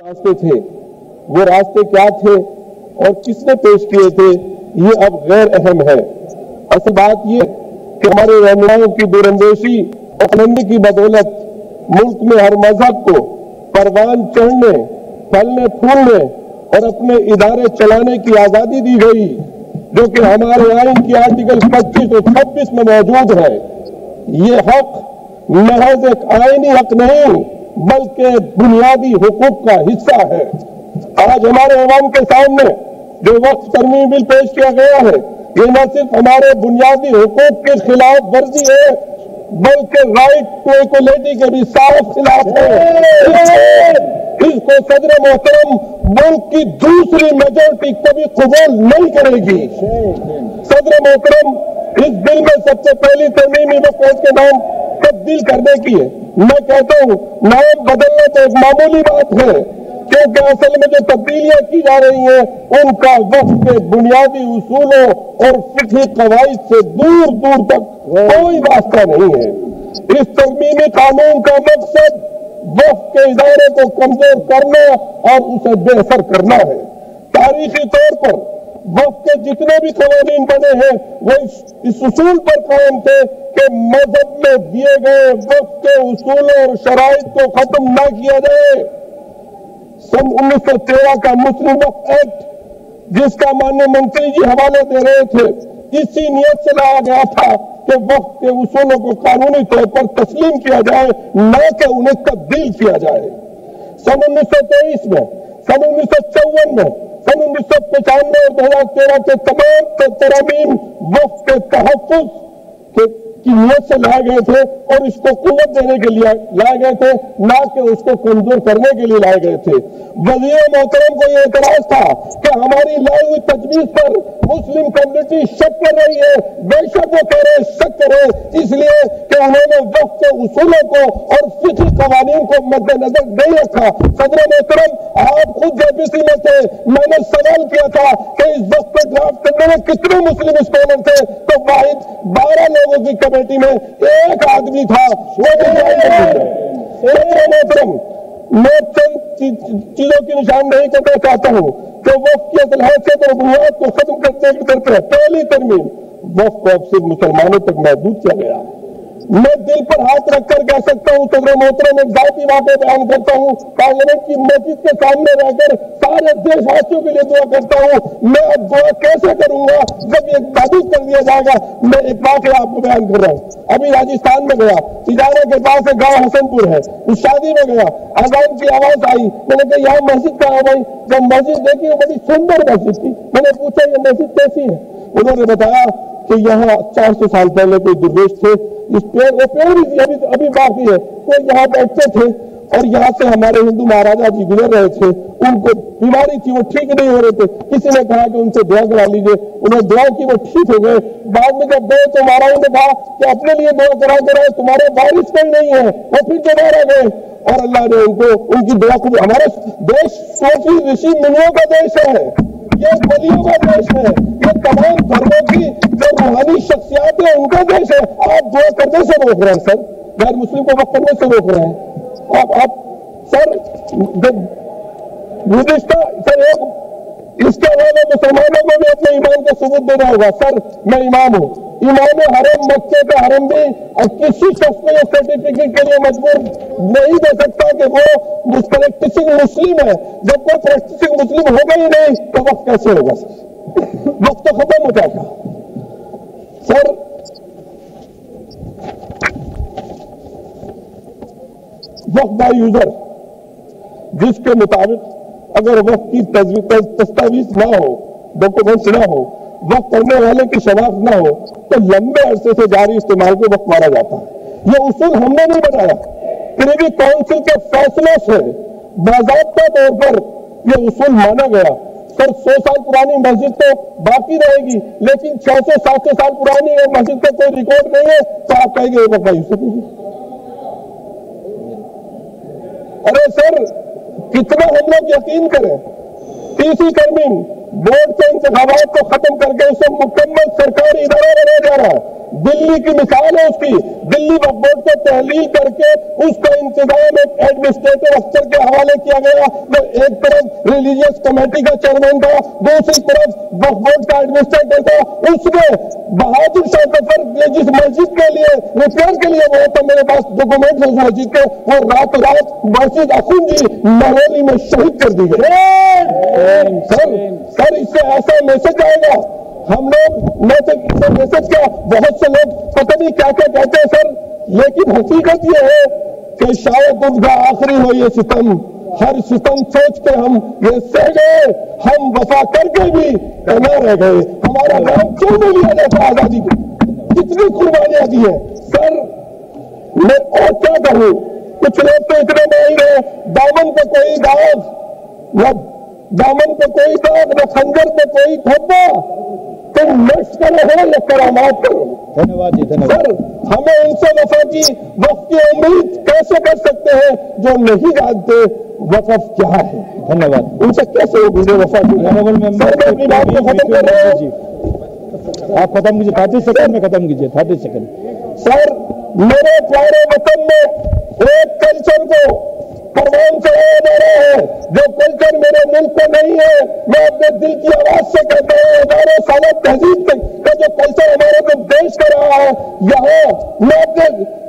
रास्ते थे, वो रास्ते क्या थे और किसने पेश किए थे, ये अब गैर अहम है। असल बात ये कि हमारे रहनुमाओं की दूरंदेशी और आनंद की बदौलत मुल्क में हर मजहब को परवान चढ़ने, फलने फूलने और अपने इदारे चलाने की आजादी दी गई, जो कि हमारे आइन की आर्टिकल 25 और 26 में मौजूद है। ये हक महज एक आईनी हक नहीं बल्कि बुनियादी हुकूक का हिस्सा है। आज हमारे अवाम के सामने जो वक्फ तरमीम बिल पेश किया गया है, ये न सिर्फ हमारे बुनियादी हुकूक के खिलाफ वर्जी है बल्कि राइट टू इक्वलिटी के भी साफ खिलाफ है। इसको सदर मोहतरम मुल्क की दूसरी मेजोरिटी कभी कबूल नहीं करेगी। सदर मोहतरम इस बिल में सबसे पहली तरमीमी वक्फ के नाम तब्दील करने की है। मैं कहता हूं नाम बदलना तो एक मामूली बात है, क्योंकि असल में जो तब्दीलियां की जा रही हैं उनका वक्फ के बुनियादी उसूलों और फिक्री कवायद से दूर दूर तक कोई वास्ता नहीं है। इस तरमीमी कानून का मकसद वक्फ के इदारे को कमजोर करना और उसे बेअसर करना है। तारीखी तौर पर वक्फ के जितने भी कानून बने हैं वो इस उसूल पर कायम थे कि मजहब में दिए गए वक्फ के उसूलों और शराइत को खत्म न किया जाए। सन 1913 का मुस्लिम वक्फ एक्ट, जिसका माननीय मंत्री जी हवाले दे रहे थे, इसी नियत से लाया गया था कि वक्फ के उसूलों को कानूनी तौर पर तस्लीम किया जाए, न कि उन्हें तब्दील किया जाए। सन 1923 में, सन 1954 में, सन 1995 और 2013 के तमाम तरमीम वक्फ के तहफ़्फ़ुज़ की नियत से लाए गए थे और इसको कुव्वत देने के लिए लाए गए थे, ना कि उसको कमजोर करने के लिए लाए गए थे। वज़ीर मोहतरम को यह एतराज था कि हमारी लाई हुई तजवीज़ पर मुस्लिम कम्युनिटी शक कर रही है। बेशक वो कह रहे शक करे, इसलिए कि उन्होंने वक्फ के उसूलों को और फिक्री कवानीन को मद्देनजर नहीं रखा। सदर मोहतरम, आप खुद जेपीसी में थे, मैंने सवाल किया था कि इस वक्त पर ड्राफ्ट करने में कितने मुस्लिम स्कॉलर थे, तो वाहिद 12 लोगों की कमेटी में एक आदमी था। मोहतरम, मैं चंद चीजों की निशानदेही करना चाहता हूं कि वक्फ की असल हैसियत और बुनियाद को खत्म करने की तरफ है। पहली तरमीम वक्फ को अब सिर्फ मुसलमानों तक महदूद किया गया। मैं दिल पर हाथ रखकर कह सकता हूं, सदर मोहतरम, एक जाती वाक़या बयान करता हूं, पार्लियामेंट की मस्जिद के सामने रहकर सारे देशवासियों के लिए दुआ करता हूं। मैं अब दुआ कैसे करूंगा जब ये महदूद कर दिया जाएगा। मैं एक वाक़या आपको बयान कर रहा हूं। अभी राजस्थान में गया, तिजारा के पास एक गांव हसनपुर है, उस शादी में गया, अजान की आवाज आई, मैंने कहा यहाँ मस्जिद कहाँ भाई? जब मस्जिद देखी वो बड़ी सुंदर मस्जिद थी। मैंने पूछा ये मस्जिद कैसी है? उन्होंने बताया कि यहाँ 400 साल पहले कोई दुर्वेश थे, इस पेड़ वो पेड़ भी अभी बाकी है, वो यहाँ बैठते थे और यहाँ से हमारे हिंदू महाराजा जी गुजर रहे थे, उनको बीमारी थी, वो ठीक नहीं हो रहे थे। किसी ने कहा कि उनसे दुआ करा लीजिए, उन्होंने दुआ की, वो ठीक हो गए। बाद में जब गए तो महाराजा ने कहा कि अपने लिए दुआ करा कराए, तुम्हारे बारिश कोई नहीं है। वो फिर दोबारा गए और अल्लाह ने उनको उनकी दुआ को। हमारा देश सूफी ऋषि मुनियों का देश है, ये वलियों का देश है, ये तमाम धर्मों की जो रूहानी शख्सियात है उनका देश है। आप दुआ करने से रोक रहे हैं सर, गैर मुस्लिम को वक्त करने से रोक रहे हैं आप सर। गुज़िश्ता सर एक इसके अलावा मुसलमानों को भी अपने ईमान का सबूत देना होगा। सर मैं इमाम हूँ, इमाम हरम मक्के का हरम भी और किसी शख्स को सर्टिफिकेट के लिए मजबूर नहीं दे सकता कि वो प्रैक्टिसिंग मुस्लिम है। जब कोई प्रैक्टिसिंग मुस्लिम होगा ही नहीं तो वक्त कैसे होगा सर? वक्त तो खत्म हो जाएगा सर। वक्त बाय यूजर, जिसके मुताबिक अगर वक्त की दस्तावेज ना हो, डॉक्यूमेंट्स ना हो, वक्त करने वाले की शनाख्त ना हो, तो लंबे अरसे से जारी इस्तेमाल को वक्त माना जाता है। ये उसूल हमने नहीं बनाया, प्रिवी काउंसिल के फैसलों से बाज़ाब्ता तौर पर यह उसूल माना गया। सर 100 साल पुरानी मस्जिद तो बाकी रहेगी, लेकिन 600-700 साल पुरानी मस्जिद का कोई रिकॉर्ड नहीं है, तो आप कहेंगे वक्त यूसुफ। अरे सर कितना हम लोग यकीन करें? तीसरी तरमीम बोर्ड के इंतखाबात को खत्म करके उसे मुकम्मल सरकारी इदारा बनाया जा रहा है। दिल्ली की मिसाल है उसकी। दिल्ली वक्फ बोर्ड को तहलील करके उसका इंतजाम एक एडमिनिस्ट्रेटिव अफसर के हवाले किया गया। तो एक तरफ रिलीजियस कमेटी का चेयरमैन था, दूसरी तरफ वक्फ बोर्ड का एडमिनिस्ट्रेटर था। उसने बहादुर शाह जफर जिस मस्जिद के लिए रिपेयर के लिए वो तो मेरे पास डॉक्यूमेंट है मस्जिद के, वो रात मस्जिद अखुंजी महरौली में शहीद कर दी गई। सर इससे ऐसा मैसेज आएगा, हम लोग मैसेज क्या, बहुत से लोग पता नहीं क्या क्या कहते हैं सर, लेकिन हकीकत ये है कि शायद उनका आखिरी हो ये सितम। हर सितम सोच के हम ये सह गए, हम वफा करके भी न रह गए। हमारा नाम क्यों नहीं लिया जाता आजादी को, कितनी कुर्बानियां दी है सर। मैं और क्या कहूं, कुछ लोग तो इतने नहीं रहे, दामन पे कोई दाग, न दामन पे कोई दाग, न खंजर पे कोई धब्बा, तुम नष्ट करो हो या करामात करो। धन्यवाद जी, धन्यवाद सर। हमें उनसे वफा की वक्त की उम्मीद कैसे कर सकते हैं जो नहीं जानते वक़्फ़ क्या है। धन्यवाद। उनसे कैसे उम्मीद वफा की। सर मैं अपनी बात को खत्म कर रहा हूँ। आप खत्म कीजिए, 30 सेकंड में खत्म कीजिए, 30 सेकंड। सर मेरे प्यारे वतन में एक कल्चर को परवान चलाया जा रहा है, जो कल्चर मेरे मुल्क को नहीं है। मैं अपने दिल की आवाज से कहता हूँ, हजारों साल तहजीब का जो कल्चर हमारे को देश कर रहा है, यहाँ मैं अपने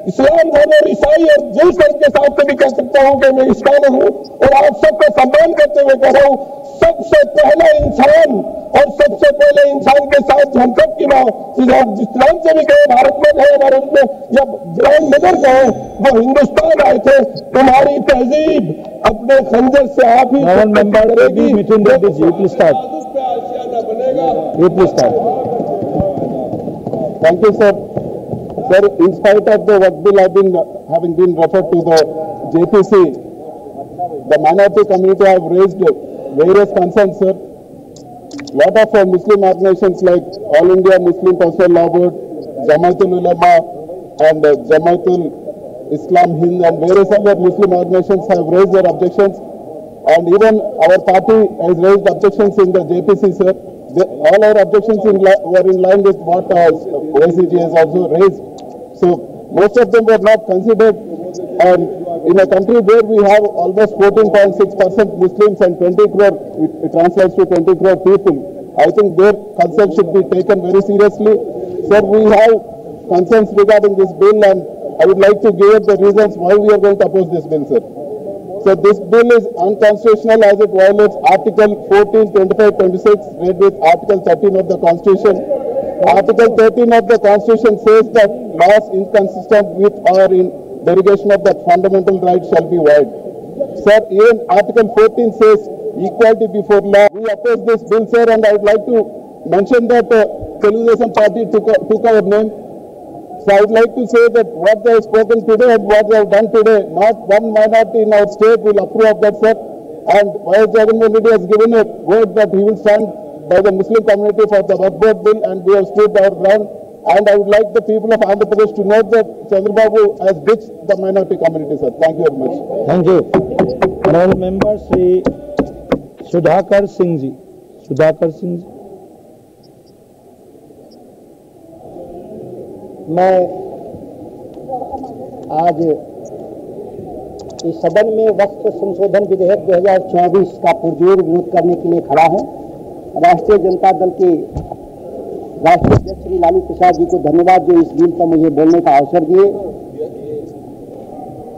इस्लाम धर्म और ईसाई और जिस धर्म के साथ भी कह सकता हूँ कि मैं इस्लाम हूँ, और आप सबका सम्मान करते हुए कह रहा हूँ, सबसे पहला इंसान और सबसे पहले इंसान के साथ हम सब की माँ इस्लाम से भी कहे, भारत में गए, भारत में जब ग्राम नगर गए, वो हिंदुस्तान आए थे। तुम्हारी तहजीब अपने खंजर से आप ही करेगी। Thank you, sir. Sir, in spite of the work bill having been referred to the JPC, the minority community have raised various concerns, sir. Lot of Muslim organizations like All India Muslim Personal Law Board, Jamaatul Ulama, and Jamaatul Islam Hind, and various other Muslim organizations have raised their objections, and even our party has raised objections in the JPC, sir. All our objections were in line with what OICG has also raised. So most of them were not considered, and in a country where we have almost 14.6% Muslims and 20 crore, it translates to 20 crore people, I think their concerns should be taken very seriously. Sir, we have concerns regarding this bill, and I would like to give the reasons why we are going to oppose this bill, sir. So this bill is unconstitutional as it violates Article 14, 25, 26, read with Article 13 of the Constitution. Article 13 of the Constitution says that laws inconsistent with or in derogation of that fundamental right shall be void. Sir, even Article 14 says equality before law. We oppose this bill, sir, and I would like to mention that Telugu Desam Party took our name. So I would like to say that what they have spoken today and what they have done today, not one minority in our state will approve of that, sir. And Y.S. Jagannath Reddy has given a word that he will stand by the Muslim community for the Waqf Board bill, and we have stood our ground. And I would like the people of Andhra Pradesh to note that Chandrababu has ditched the minority community, sir. Thank you very much. Thank you. Honorable member Shri Sudhakar Singh ji. Sudhakar Singh ji. मैं आज इस सदन में वक्फ संशोधन विधेयक 2024 का पुरजोर विरोध करने के लिए खड़ा हूं। राष्ट्रीय जनता दल के राष्ट्रीय अध्यक्ष श्री लालू प्रसाद जी को धन्यवाद जो इस बिल पर मुझे बोलने का अवसर दिए।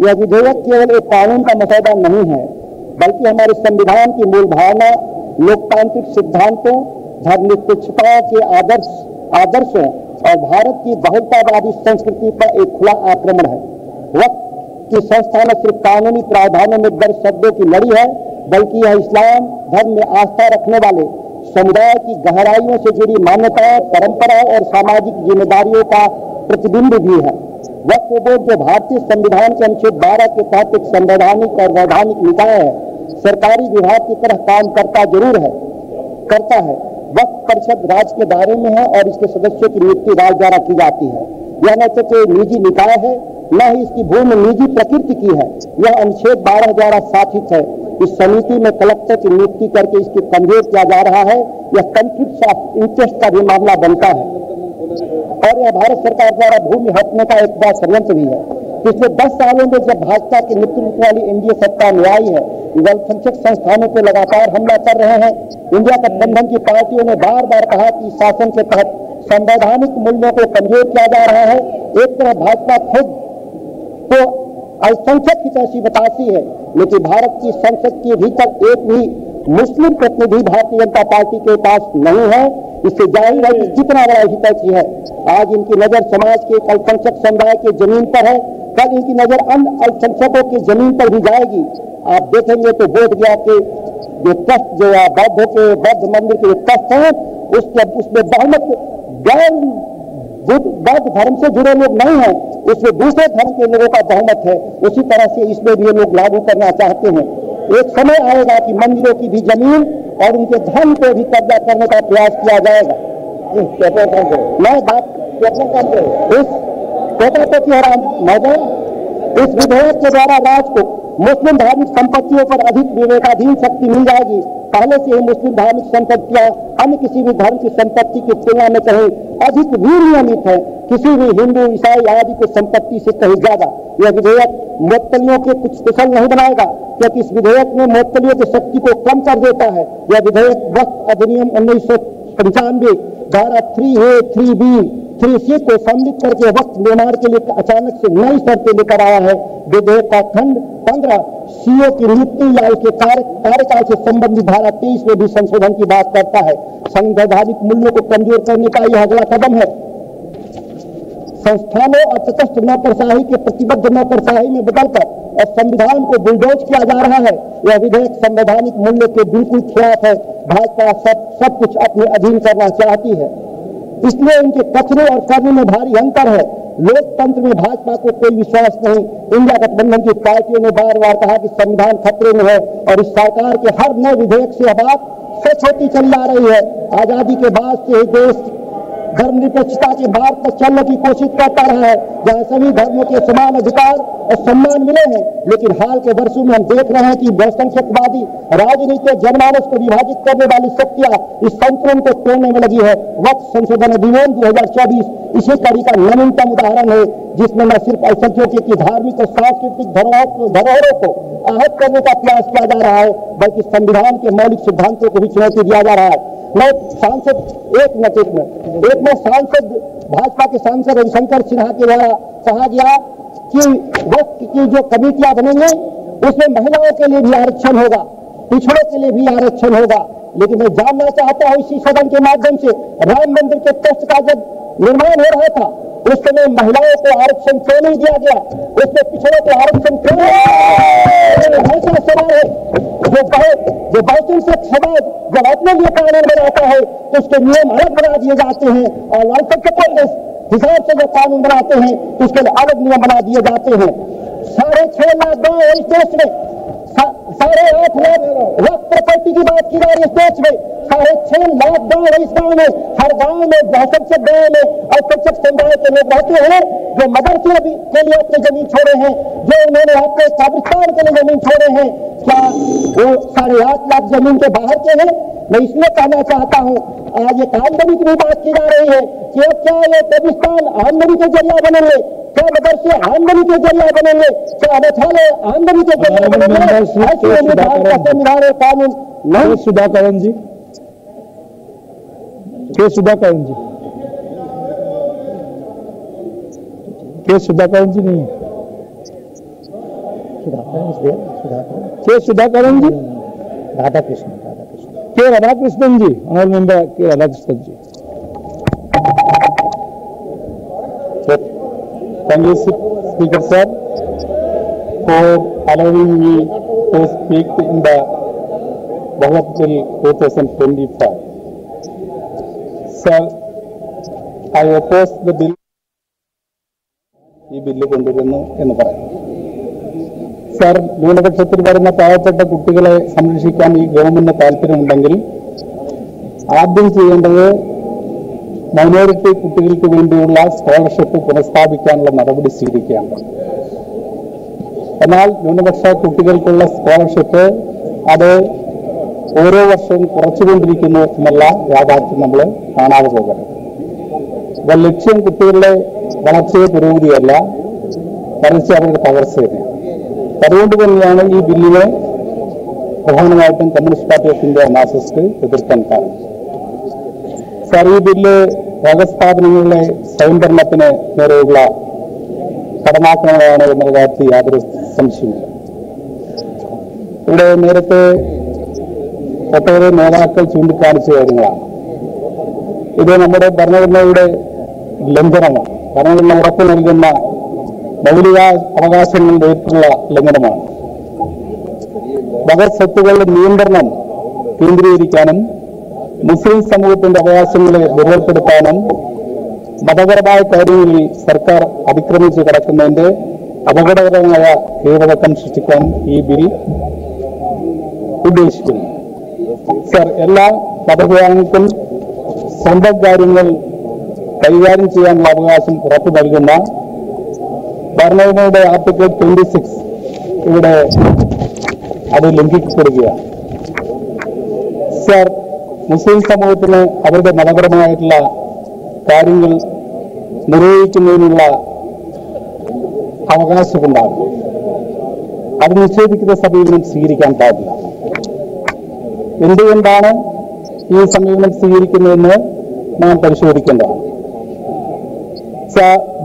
यह विधेयक केवल एक कानून का मसौदा नहीं है, बल्कि हमारे संविधान की मूल भावना, लोकतांत्रिक सिद्धांतों, धर्मनिरपेक्षता के आदर्शों और भारत की बहुलतावादी संस्कृति पर एक खुला आक्रमण है। वक्त की संस्था न सिर्फ कानूनी प्रावधानों में दर्ज शब्दों की लड़ी है, बल्कि यह इस्लाम धर्म में आस्था रखने वाले समुदाय की गहराइयों से जुड़ी मान्यताओं, परंपराओं और सामाजिक जिम्मेदारियों का प्रतिबिंब भी है। वक्फ बोर्ड जो भारतीय संविधान के अनुच्छेद 12 के तहत एक संवैधानिक और वैधानिक निकाय है, सरकारी विभाग की तरह काम करता है। वक्फ परिषद राज्य के दायरे में है और इसके सदस्यों की नियुक्ति राज्य द्वारा की जाती है। यह न तो कोई निजी निकाय है, न ही इसकी भूमि निजी प्रकृति की है। यह अनुच्छेद 12 द्वारा शासित है। इस समिति में कलेक्टर की नियुक्ति करके इसकी कमजोर किया जा रहा है। यह कॉन्फ्लिक्ट ऑफ इंटरेस्ट का भी मामला बनता है। और यह भारत सरकार द्वारा भूमि हटने का एक बड़ा षड्यंत्र भी है। पिछले 10 सालों में जब भाजपा के नेतृत्व वाली एनडीए सत्ता में आई है, अल्पसंख्यक संस्थानों पर लगातार हमला कर रहे हैं। इंडिया गठबंधन की पार्टियों ने बार बार कहा कि शासन के तहत संवैधानिक मूल्यों को कमजोर किया जा रहा है। एक तरफ भाजपा खुद तो अल्पसंख्यक हितैषी बताती है, लेकिन भारत की संसद के भीतर एक भी मुस्लिम प्रतिनिधि भारतीय जनता पार्टी के पास नहीं है। इससे जाहिर है कि कितना बड़ा हितैषी है। आज इनकी नजर समाज के अल्पसंख्यक समुदाय के जमीन पर है, कल इनकी नजर अन्य अल्पसंख्यकों की जमीन पर भी जाएगी। आप देखेंगे तो बोध गया के जो ट्रस्ट जो बौद्धों के बौद्ध मंदिर के ट्रस्ट है, उसमें बहुमत गैर बौद्ध धर्म से जुड़े लोग नहीं है, उसमें दूसरे धर्म के लोगों का बहुमत है। उसी तरह से इसमें भी ये लोग लागू करना चाहते हैं। एक समय आएगा कि मंदिरों की भी जमीन और उनके धर्म को भी कब्जा करने का प्रयास किया जाएगा। मैं बात इस विधेयक के द्वारा राज्य को मुस्लिम धार्मिक संपत्तियों पर अधिक विवेकाधीन शक्ति मिल जाएगी। पहले से ही मुस्लिम धार्मिक संपत्तियां अन्य किसी भी धर्म की संपत्ति की तुलना में कहीं अधिक भी नियमित है, किसी भी हिंदू ईसाई आदि की संपत्ति से कहीं ज्यादा। यह विधेयक मोतलियों के कुछ कुशल नहीं बनाएगा, क्योंकि इस विधेयक में मोतलियों की शक्ति को कम कर देता है। यह विधेयक वक्फ अधिनियम 1995 धारा 3A, 3B, 3C को सम्मिलित करके वक्त निर्माण के लिए अचानक से नई शर्तें लेकर आया है। विधेयक का खंड 15 सीओ की नियुक्ति या उसके कार्यकाल से संबंधित धारा 23 में भी संशोधन की बात करता है। संवैधानिक मूल्यों को कमजोर करने का यह अगला कदम है। संस्थानों और तटस्थ नौकरशाही के प्रतिबद्ध नौकरशाही में बदलकर और संविधान को बुलडोज किया जा रहा है। यह विधेयक संवैधानिक मूल्य के बिल्कुल खिलाफ है। भाजपा सब कुछ अपने अधीन करना चाहती है, इसलिए उनके कथनों और करने में भारी अंतर है। लोकतंत्र में भाजपा को कोई विश्वास नहीं। इंडिया गठबंधन की पार्टियों ने बार बार कहा कि संविधान खतरे में है और इस सरकार के हर नए विधेयक से अब सच होती चली आ रही है। आजादी के बाद से ही देश धर्मनिरपेक्षता के मार्ग पर चलने की कोशिश करता रहा है, जहां सभी धर्मों के समान अधिकार और सम्मान मिले हैं। लेकिन हाल के वर्षों में हम देख रहे हैं कि बहुसंख्यकवादी राजनीति और जनमानस को विभाजित करने वाली शक्तियां इस संतुलन को तोड़ने में लगी है। वक्त संशोधन अधिनियम 2024 इसी कड़ी का नवीनतम उदाहरण है, जिसमें न सिर्फ अल्पसंख्यकों की धार्मिक और सांस्कृतिक धरोहरों को आहत करने का प्रयास किया जा रहा है, बल्कि संविधान के मौलिक सिद्धांतों को भी चुनौती दिया जा रहा है। मैं सांसद एक में सांसद भाजपा के सांसद रविशंकर सिन्हा के द्वारा कहा गया कि वक्त की जो कमेटियां बनेंगे उसमें महिलाओं के लिए भी आरक्षण होगा, पिछड़ों के लिए भी आरक्षण होगा। लेकिन मैं जानना चाहता हूं इसी सदन के माध्यम से, राम मंदिर के ट्रस्ट का जब निर्माण हो रहा था उस समय महिलाओं को आरक्षण क्यों नहीं दिया गया, उसमें पिछड़ों को आरक्षण क्यों नहीं? सवाल है। जो बहुसंख्यक समाज जब अपने लिए कानून बनाता है तो उसके नियम अलग बना दिए जाते हैं, और अल्पसंख्यकों के हिसाब से जो कानून बनाते हैं तो उसके लिए अलग नियम बना दिए जाते हैं। 6.5 लाख गाँव है इस देश में, 8.5 लाख वक्त प्रॉपर्टी की बात की जा रही है इस देश में, 6.5 लाख गाँव है इस गाँव में। हर गाँव में बहुसंख्यक गाँव में अल्पसंख्यक समुदाय के लोग रहते हैं जो मदरसे के लिए अपनी जमीन छोड़े हैं, जो उन्होंने अपने कब्रिस्तान के लिए जमीन छोड़े हैं। क्या वो 8.5 लाख जमीन के बाहर के हैं? मैं इसलिए कहना चाहता हूँ, आज एक आमदनी की भी बात की जा रही है कि क्या ये कब्रिस्तान आमदनी के जरिया बनेंगे, क्या मदरसे आमदनी के जरिया बनेंगे, क्या अनाथालय आमदनी के जरिया बनेंगे? संविधान और कानून नहीं। सुधाकरण जी, के सुधाकरण जी, के सुधाकरण जी नहीं, के सुधाकरण जी, राधाकृष्ण के राधाकृष्णन जी, ऑनरेबल मेंबर के राधाकृष्णन जी। Thank you, Speaker sir, for allowing me to speak in the Bhagat Bill 2025. Sir, I oppose the bill. ഈ ബില്ല് കൊണ്ടുവരുന്നു എന്ന് പറയും. സർ, ന്യൂനപക്ഷത്തിൽ വരുന്ന പാവപ്പെട്ട കുട്ടികളെ സംരക്ഷിക്കാൻ ഈ ഗവൺമെന്റിന് താല്പര്യമുണ്ടെങ്കിൽ ആദ്യം ചെയ്യേണ്ടത് മൈനോറിറ്റി കുട്ടികൾക്ക് വേണ്ടിയുള്ള സ്കോളർഷിപ്പ് പുനഃസ്ഥാപിക്കാനുള്ള നടപടി സ്വീകരിക്കുകയാണ്. എന്നാൽ ന്യൂനപക്ഷ കുട്ടികൾക്കുള്ള സ്കോളർഷിപ്പ് അത് ഓരോ വർഷവും കുറച്ചുകൊണ്ടിരിക്കുന്നു എന്നുള്ള യാഥാർത്ഥ്യം നമ്മൾ കാണാതെ പോകരുത്. ലക്ഷ്യം കുട്ടികളുടെ വളർച്ചയെ പുരോഗതിയല്ല, മറിച്ച് അവരുടെ തകർച്ച തന്നെയാണ്. അതുകൊണ്ട് തന്നെയാണ് ഈ ബില്ലിനെ പ്രധാനമായിട്ടും communist party of India Marxist എതിർക്കാൻ കാരണം. സാർ, ഈ ബില്ല് സ്ഥാപനങ്ങളിലെ സ്വയംഭരണത്തിന് നേരെയുള്ള കടമാക്രമണമാണ് എന്ന കാര്യത്തിൽ യാതൊരു സംശയമില്ല. ഇവിടെ നേരത്തെ ഒട്ടേറെ നേതാക്കൾ ചൂണ്ടിക്കാണിച്ച കാര്യങ്ങളാണ്. ഇത് നമ്മുടെ ഭരണഘടനയുടെ ലംഘനമാണ്. ഭരണഘടന ഉറപ്പു നൽകുന്ന മൗലിക അവകാശങ്ങളുടെ ഏറ്റുള്ള ലംഘനമാണ്. ഭഗത് സ്വത്തുക്കളുടെ നിയന്ത്രണം കേന്ദ്രീകരിക്കാനും മുസ്ലിം സമൂഹത്തിന്റെ അവകാശങ്ങളെ ദുർബലപ്പെടുത്താനും മതപരമായ കാര്യങ്ങളിൽ സർക്കാർ അതിക്രമിച്ച് കിടക്കുന്നതിന്റെ അപകടകരമായ കീഴ്വഴക്കം സൃഷ്ടിക്കാൻ ഈ ബിൽ ഉദ്ദേശിക്കുന്നു. സർ, എല്ലാ മതവിഭാഗങ്ങൾക്കും സ്വന്തം കാര്യങ്ങൾ കൈകാര്യം ചെയ്യാനുള്ള അവകാശം ഉറപ്പു നൽകുന്ന ഭരണഘടനയുടെ ആർട്ടിക്കിൾ 26 ഇവിടെ അത് ലംഘിക്കപ്പെടുകയാണ്. സർ, മുസ്ലിം സമൂഹത്തിന് അവരുടെ മതപരമായിട്ടുള്ള കാര്യങ്ങൾ നിർവഹിക്കുന്നതിനുള്ള അവകാശമുണ്ടാകും. അത് നിഷേധിക്കുന്ന സമീപനം സ്വീകരിക്കാൻ പാടില്ല. എന്തുകൊണ്ടാണ് ഈ സമീപനം സ്വീകരിക്കുന്നതെന്ന് നാം പരിശോധിക്കേണ്ടതാണ്.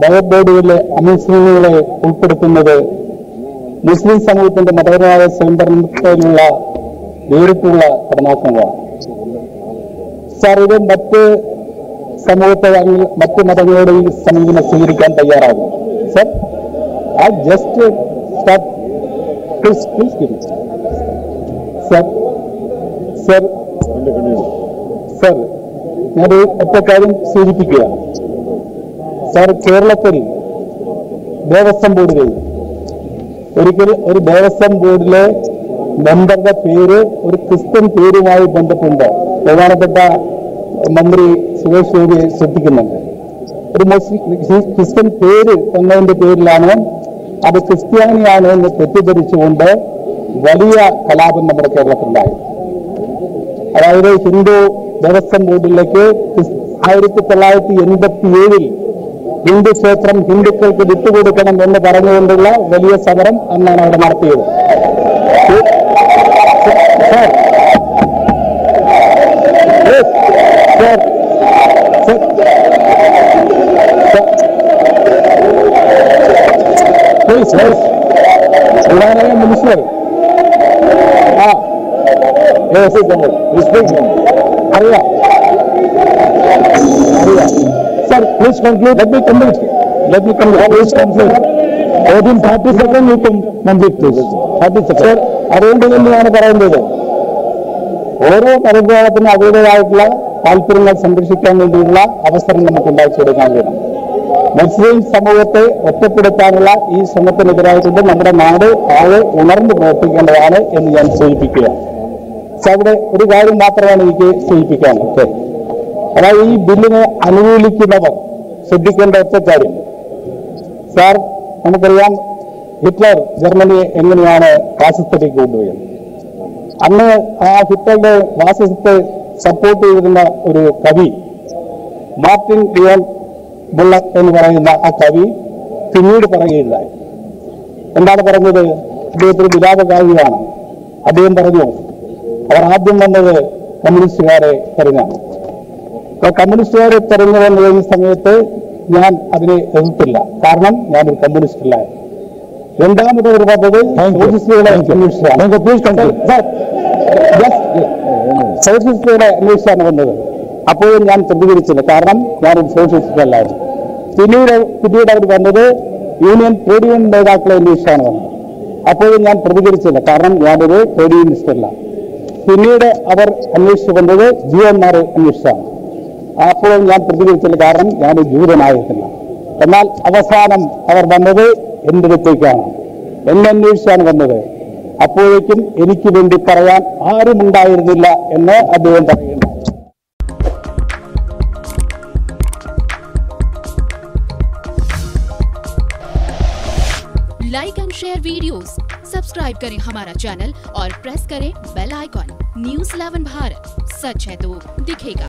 ഭഗത് ബോർഡുകളിലെ അമുസ്ലിങ്ങളെ ഉൾപ്പെടുത്തുന്നത് മുസ്ലിം സമൂഹത്തിന്റെ മതപരമായ സ്വയംഭരണത്തിലുള്ള നേരിട്ടുള്ള കടമാക്രമണമാണ്. സാർ, ഇത് മറ്റ് സമൂഹത്തെ മറ്റ് മതങ്ങളുടെ ഈ സമീപനം സ്വീകരിക്കാൻ തയ്യാറാകും. Sir, I just start. Please give me. Sir, ഞാൻ ഒറ്റ കാര്യം സൂചിപ്പിക്കുക. സാർ, കേരളത്തിൽ ദേവസ്വം ബോർഡുകളിൽ ഒരിക്കൽ ഒരു ദേവസ്വം ബോർഡിലെ മെമ്പറുടെ പേര് ഒരു ക്രിസ്ത്യൻ പേരുമായി ബന്ധപ്പെട്ട് ബഹുമാനപ്പെട്ട മന്ത്രി സുരേഷ് ഗോപിയെ ശ്രദ്ധിക്കുന്നുണ്ട്. ഒരു ക്രിസ്ത്യൻ പേര് എന്നതിന്റെ പേരിലാണ് അത് ക്രിസ്ത്യാനിയാണ് എന്ന് തെറ്റിദ്ധരിച്ചുകൊണ്ട് വലിയ കലാപം നമ്മുടെ കേരളത്തിലുണ്ടായി. അതായത് ഹിന്ദു ദേവസ്വം ബോർഡിലേക്ക് 1987 ഹിന്ദു ക്ഷേത്രം ഹിന്ദുക്കൾക്ക് വിട്ടുകൊടുക്കണം എന്ന് പറഞ്ഞുകൊണ്ടുള്ള വലിയ സമരം അന്നാണ് അവിടെ നടത്തിയത്. മിനിസ്റ്റർ അറിയാം. Sir, please conclude. Let me complete. Please conclude. Within 30 seconds you can complete, please. 30 seconds. Sir, അതുകൊണ്ട് തന്നെയാണ് പറയുന്നത്, ഓരോ മതവിഭാഗത്തിനും അവരുടേതായിട്ടുള്ള താല്പര്യങ്ങൾ സംരക്ഷിക്കാൻ വേണ്ടിയുള്ള അവസരം നമുക്ക് ഉണ്ടാക്കി കൊടുക്കാൻ വേണം. മുസ്ലിം സമൂഹത്തെ ഒറ്റപ്പെടുത്താനുള്ള ഈ ശ്രമത്തിനെതിരായിട്ടുണ്ട് നമ്മുടെ നാട് ആകെ ഉണർന്നു പ്രവർത്തിക്കേണ്ടതാണ് എന്ന് ഞാൻ സൂചിപ്പിക്കുക. അവിടെ ഒരു കാര്യം മാത്രമാണ് എനിക്ക് സൂചിപ്പിക്കാനുള്ളത്. അതായത് ഈ ബില്ലിനെ അനുകൂലിക്കുന്നവർ ശ്രദ്ധിക്കേണ്ട ഒറ്റ കാര്യം. സാർ, നമുക്കറിയാം ഹിറ്റ്ലർ ജർമ്മനിയെ എങ്ങനെയാണ് ഫാസിസത്തിലേക്ക് കൊണ്ടുപോയത്. അന്ന് ആ ഹിറ്റ്ലറുടെ ഫാസിസത്തെ സപ്പോർട്ട് ചെയ്തിരുന്ന ഒരു കവി മാർട്ടിൻ ലിയോൺ ബുള്ളർ എന്ന് പറയുന്ന ആ കവി പിന്നീട് പറയുകയുണ്ടായി. എന്താണ് പറഞ്ഞത്? അദ്ദേഹത്തിന് വിലാപകാരിയാണ്. അദ്ദേഹം പറഞ്ഞു, അവർ ആദ്യം വന്നത് കമ്മ്യൂണിസ്റ്റുകാരെ തെരഞ്ഞാണ്. അപ്പൊ കമ്മ്യൂണിസ്റ്റുകാരെ തെരഞ്ഞു വന്നു കഴിഞ്ഞ സമയത്ത് ഞാൻ അതിനെ എതിർത്തില്ല, കാരണം ഞാനൊരു കമ്മ്യൂണിസ്റ്റല്ല. രണ്ടാമത് അവർ പറഞ്ഞത് സോഷ്യലിസ്റ്റുകളെ സോഷ്യലിസ്റ്റുകളെ അന്വേഷിച്ചാണ് വന്നത്. അപ്പോഴും ഞാൻ പ്രതികരിച്ചില്ല, കാരണം ഞാനൊരു സോഷ്യലിസ്റ്റ് അല്ലായിരുന്നു. പിന്നീട് അവർ വന്നത് ട്രേഡ് യൂണിയൻ നേതാക്കളെ അന്വേഷിച്ചാണ് വന്നത്. അപ്പോഴും ഞാൻ പ്രതികരിച്ചില്ല, കാരണം ഞാനൊരു ട്രേഡ് യൂണിയനിസ്റ്റ് അല്ല. പിന്നീട് അവർ അന്വേഷിച്ചു വന്നത് ജൂതന്മാരെ അന്വേഷിച്ചാണ്. അപ്പോഴും ഞാൻ പ്രതികരിച്ചില്ല, കാരണം ഞാൻ ജൂതനായിരുന്നില്ല. എന്നാൽ അവസാനം അവർ വന്നത് എന്റെ അടുത്തേക്കാണ്, എന്നെ അന്വേഷിച്ചാണ് വന്നത്. അപ്പോഴേക്കും എനിക്ക് വേണ്ടി പറയാൻ ആരുമുണ്ടായിരുന്നില്ല എന്ന് അദ്ദേഹം പറയുന്നു. Like and share videos, subscribe करें हमारा चैनल और प्रेस करें बेल आइकॉन। न्यूज़ 11 भारत, सच है तो दिखेगा।